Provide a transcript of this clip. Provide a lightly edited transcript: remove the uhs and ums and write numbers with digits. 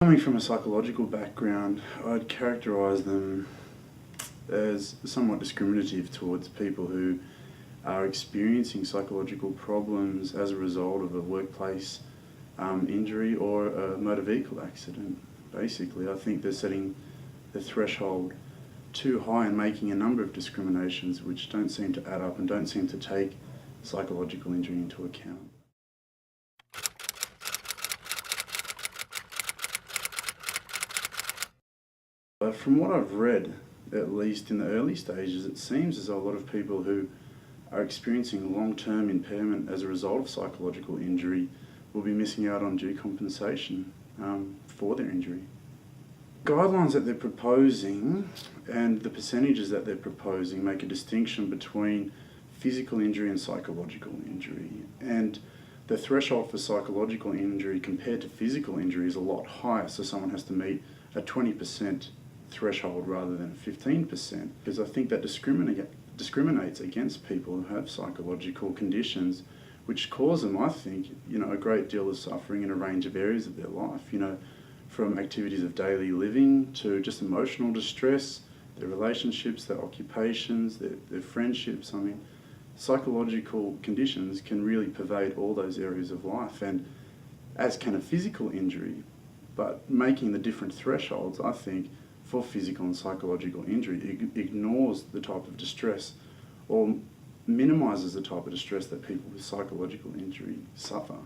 Coming from a psychological background, I'd characterise them as somewhat discriminative towards people who are experiencing psychological problems as a result of a workplace injury or a motor vehicle accident. Basically, I think they're setting the threshold too high and making a number of discriminations which don't seem to add up and don't seem to take psychological injury into account. But from what I've read, at least in the early stages, it seems as though a lot of people who are experiencing long-term impairment as a result of psychological injury will be missing out on due compensation for their injury. Guidelines that they're proposing and the percentages that they're proposing make a distinction between physical injury and psychological injury. And the threshold for psychological injury compared to physical injury is a lot higher, so someone has to meet a 20% threshold rather than 15%, because I think that discriminates against people who have psychological conditions which cause them, I think, a great deal of suffering in a range of areas of their life, from activities of daily living to just emotional distress, their relationships, their occupations, their friendships. I mean, psychological conditions can really pervade all those areas of life, and as can a physical injury, but making the different thresholds, I think, for physical and psychological injury ignores the type of distress or minimises the type of distress that people with psychological injury suffer.